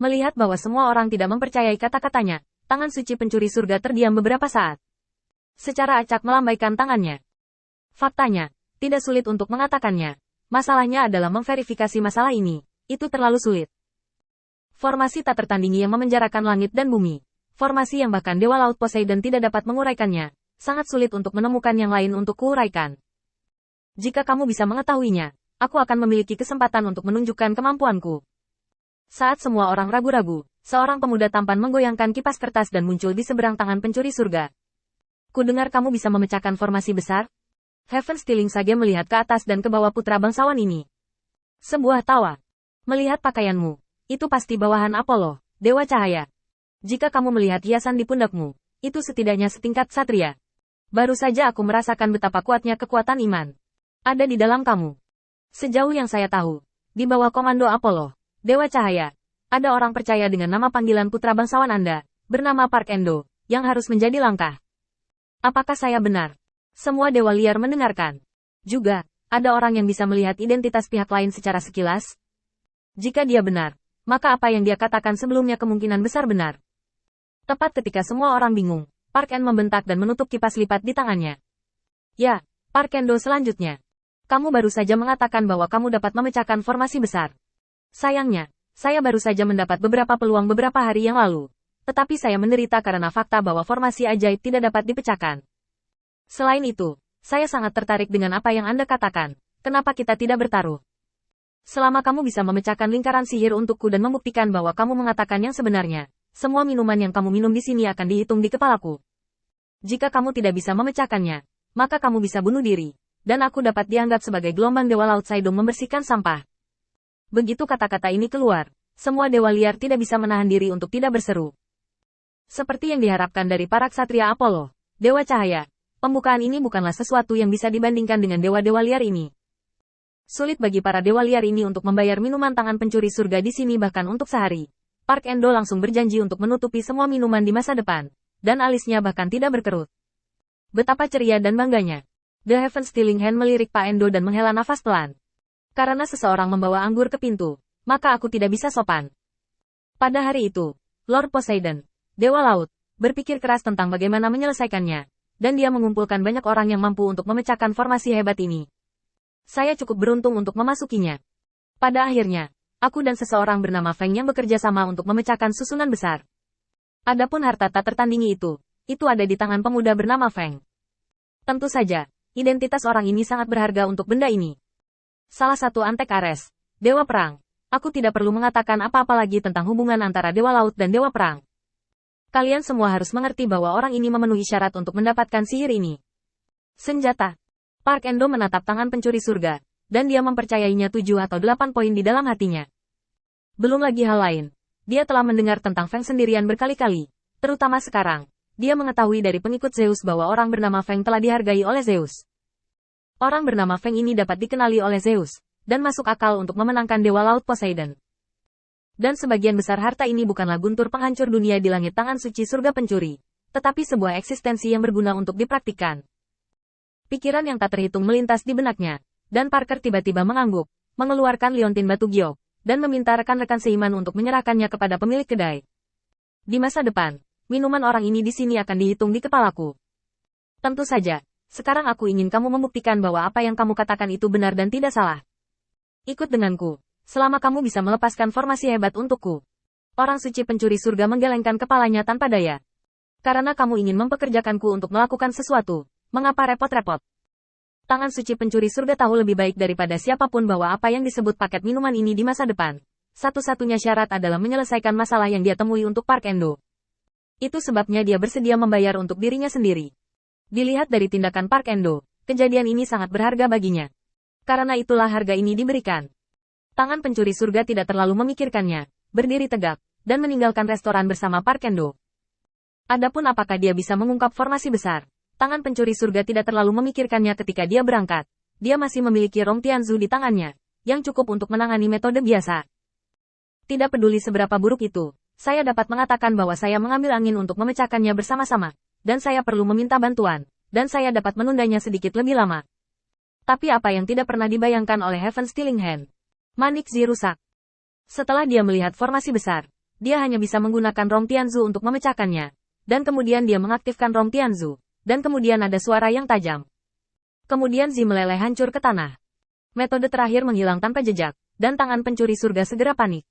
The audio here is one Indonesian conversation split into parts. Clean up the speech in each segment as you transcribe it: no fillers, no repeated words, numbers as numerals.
Melihat bahwa semua orang tidak mempercayai kata-katanya, tangan suci pencuri surga terdiam beberapa saat. Secara acak melambaikan tangannya. Faktanya, tidak sulit untuk mengatakannya. Masalahnya adalah memverifikasi masalah ini. Itu terlalu sulit. Formasi tak tertandingi yang memenjarakan langit dan bumi. Formasi yang bahkan Dewa Laut Poseidon tidak dapat menguraikannya. Sangat sulit untuk menemukan yang lain untuk kuuraikan. Jika kamu bisa mengetahuinya, aku akan memiliki kesempatan untuk menunjukkan kemampuanku. Saat semua orang ragu-ragu, seorang pemuda tampan menggoyangkan kipas kertas dan muncul di seberang tangan pencuri surga. Kudengar kamu bisa memecahkan formasi besar? Heaven Stealing Sage melihat ke atas dan ke bawah putra bangsawan ini. Sebuah tawa. Melihat pakaianmu, itu pasti bawahan Apollo, Dewa Cahaya. Jika kamu melihat hiasan di pundakmu, itu setidaknya setingkat satria. Baru saja aku merasakan betapa kuatnya kekuatan iman. Ada di dalam kamu. Sejauh yang saya tahu, di bawah komando Apollo, Dewa Cahaya, ada orang percaya dengan nama panggilan putra bangsawan Anda, bernama Park Endo, yang harus menjadi langkah. Apakah saya benar? Semua dewa liar mendengarkan. Juga, ada orang yang bisa melihat identitas pihak lain secara sekilas? Jika dia benar, maka apa yang dia katakan sebelumnya kemungkinan besar benar. Tepat ketika semua orang bingung, Park En membentak dan menutup kipas lipat di tangannya. Ya, Park Endo selanjutnya. Kamu baru saja mengatakan bahwa kamu dapat memecahkan formasi besar. Sayangnya, saya baru saja mendapat beberapa peluang beberapa hari yang lalu. Tetapi saya menderita karena fakta bahwa formasi ajaib tidak dapat dipecahkan. Selain itu, saya sangat tertarik dengan apa yang Anda katakan. Kenapa kita tidak bertaruh? Selama kamu bisa memecahkan lingkaran sihir untukku dan membuktikan bahwa kamu mengatakan yang sebenarnya, semua minuman yang kamu minum di sini akan dihitung di kepalaku. Jika kamu tidak bisa memecahkannya, maka kamu bisa bunuh diri, dan aku dapat dianggap sebagai gelombang Dewa Laut Saidong membersihkan sampah. Begitu kata-kata ini keluar, semua dewa liar tidak bisa menahan diri untuk tidak berseru. Seperti yang diharapkan dari para ksatria Apollo, Dewa Cahaya, pembukaan ini bukanlah sesuatu yang bisa dibandingkan dengan dewa-dewa liar ini. Sulit bagi para dewa liar ini untuk membayar minuman tangan pencuri surga di sini bahkan untuk sehari. Park Endo langsung berjanji untuk menutupi semua minuman di masa depan, dan alisnya bahkan tidak berkerut. Betapa ceria dan bangganya. The Heaven Stealing Hand melirik Pak Endo dan menghela nafas pelan. Karena seseorang membawa anggur ke pintu, maka aku tidak bisa sopan. Pada hari itu, Lord Poseidon, Dewa Laut, berpikir keras tentang bagaimana menyelesaikannya, dan dia mengumpulkan banyak orang yang mampu untuk memecahkan formasi hebat ini. Saya cukup beruntung untuk memasukinya. Pada akhirnya, aku dan seseorang bernama Feng yang bekerja sama untuk memecahkan susunan besar. Adapun harta tak tertandingi itu ada di tangan pemuda bernama Feng. Tentu saja, identitas orang ini sangat berharga untuk benda ini. Salah satu Antek Ares, Dewa Perang. Aku tidak perlu mengatakan apa-apa lagi tentang hubungan antara Dewa Laut dan Dewa Perang. Kalian semua harus mengerti bahwa orang ini memenuhi syarat untuk mendapatkan sihir ini. Senjata. Park Endo menatap tangan pencuri surga, dan dia mempercayainya 7 atau 8 poin di dalam hatinya. Belum lagi hal lain. Dia telah mendengar tentang Feng sendirian berkali-kali, terutama sekarang. Dia mengetahui dari pengikut Zeus bahwa orang bernama Feng telah dihargai oleh Zeus. Orang bernama Feng ini dapat dikenali oleh Zeus, dan masuk akal untuk memenangkan Dewa Laut Poseidon. Dan sebagian besar harta ini bukanlah guntur penghancur dunia di langit tangan suci surga pencuri, tetapi sebuah eksistensi yang berguna untuk dipraktikkan. Pikiran yang tak terhitung melintas di benaknya, dan Parker tiba-tiba mengangguk, mengeluarkan liontin batu giok, dan meminta rekan-rekan seiman untuk menyerahkannya kepada pemilik kedai. Di masa depan, minuman orang ini di sini akan dihitung di kepalaku. Tentu saja. Sekarang aku ingin kamu membuktikan bahwa apa yang kamu katakan itu benar dan tidak salah. Ikut denganku, selama kamu bisa melepaskan formasi hebat untukku. Orang suci pencuri surga menggelengkan kepalanya tanpa daya. Karena kamu ingin mempekerjakanku untuk melakukan sesuatu, mengapa repot-repot? Tangan suci pencuri surga tahu lebih baik daripada siapapun bahwa apa yang disebut paket minuman ini di masa depan. Satu-satunya syarat adalah menyelesaikan masalah yang dia temui untuk Park Endo. Itu sebabnya dia bersedia membayar untuk dirinya sendiri. Dilihat dari tindakan Park Endo, kejadian ini sangat berharga baginya. Karena itulah harga ini diberikan. Tangan pencuri surga tidak terlalu memikirkannya, berdiri tegak, dan meninggalkan restoran bersama Park Endo. Adapun apakah dia bisa mengungkap formasi besar, tangan pencuri surga tidak terlalu memikirkannya ketika dia berangkat. Dia masih memiliki Rong Tianzu di tangannya, yang cukup untuk menangani metode biasa. Tidak peduli seberapa buruk itu, saya dapat mengatakan bahwa saya mengambil angin untuk memecahkannya bersama-sama. Dan saya perlu meminta bantuan, dan saya dapat menundanya sedikit lebih lama. Tapi apa yang tidak pernah dibayangkan oleh Heaven Stealing Hand? Manik Zi rusak. Setelah dia melihat formasi besar, dia hanya bisa menggunakan Rong Tianzu untuk memecahkannya. Dan kemudian dia mengaktifkan Rong Tianzu. Dan kemudian ada suara yang tajam. Kemudian Zi meleleh hancur ke tanah. Metode terakhir menghilang tanpa jejak, dan tangan pencuri surga segera panik.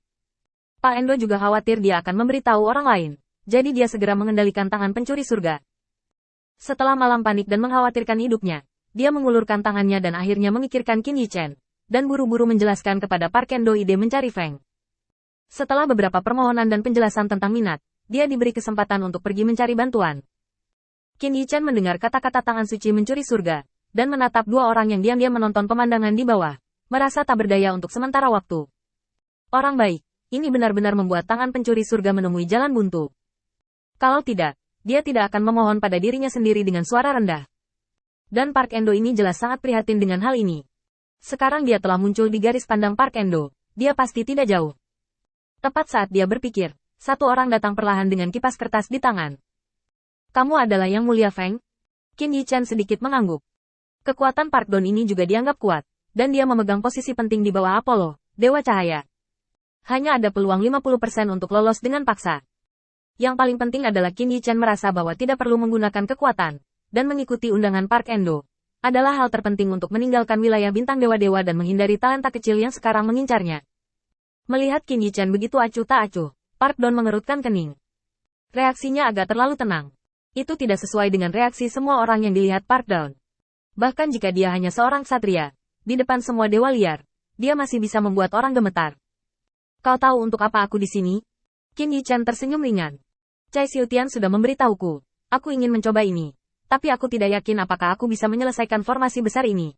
Pak Endo juga khawatir dia akan memberitahu orang lain. Jadi dia segera mengendalikan tangan pencuri surga. Setelah malam panik dan mengkhawatirkan hidupnya, dia mengulurkan tangannya dan akhirnya memikirkan Qin Yichen, dan buru-buru menjelaskan kepada Park Endo ide mencari Feng. Setelah beberapa permohonan dan penjelasan tentang minat, dia diberi kesempatan untuk pergi mencari bantuan. Qin Yichen mendengar kata-kata tangan suci mencuri surga, dan menatap dua orang yang diam-diam menonton pemandangan di bawah, merasa tak berdaya untuk sementara waktu. Orang baik, ini benar-benar membuat tangan pencuri surga menemui jalan buntu. Kalau tidak, dia tidak akan memohon pada dirinya sendiri dengan suara rendah. Dan Park Endo ini jelas sangat prihatin dengan hal ini. Sekarang dia telah muncul di garis pandang Park Endo, dia pasti tidak jauh. Tepat saat dia berpikir, satu orang datang perlahan dengan kipas kertas di tangan. Kamu adalah Yang Mulia Feng? Qin Yichen sedikit mengangguk. Kekuatan Park Don ini juga dianggap kuat, dan dia memegang posisi penting di bawah Apollo, Dewa Cahaya. Hanya ada peluang 50% untuk lolos dengan paksa. Yang paling penting adalah Qin Yichen merasa bahwa tidak perlu menggunakan kekuatan, dan mengikuti undangan Park Endo, adalah hal terpenting untuk meninggalkan wilayah bintang dewa-dewa dan menghindari talenta kecil yang sekarang mengincarnya. Melihat Qin Yichen begitu acuh tak acuh, Park Don mengerutkan kening. Reaksinya agak terlalu tenang. Itu tidak sesuai dengan reaksi semua orang yang dilihat Park Don. Bahkan jika dia hanya seorang ksatria, di depan semua dewa liar, dia masih bisa membuat orang gemetar. Kau tahu untuk apa aku di sini? Qin Yichen tersenyum ringan. Cai Xiutian sudah memberitahuku. Aku ingin mencoba ini. Tapi aku tidak yakin apakah aku bisa menyelesaikan formasi besar ini.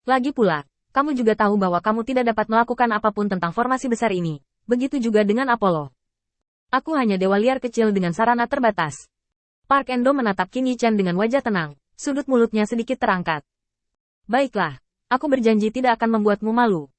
Lagi pula, kamu juga tahu bahwa kamu tidak dapat melakukan apapun tentang formasi besar ini. Begitu juga dengan Apollo. Aku hanya dewa liar kecil dengan sarana terbatas. Park Endo menatap Qin Yichen dengan wajah tenang. Sudut mulutnya sedikit terangkat. Baiklah, aku berjanji tidak akan membuatmu malu.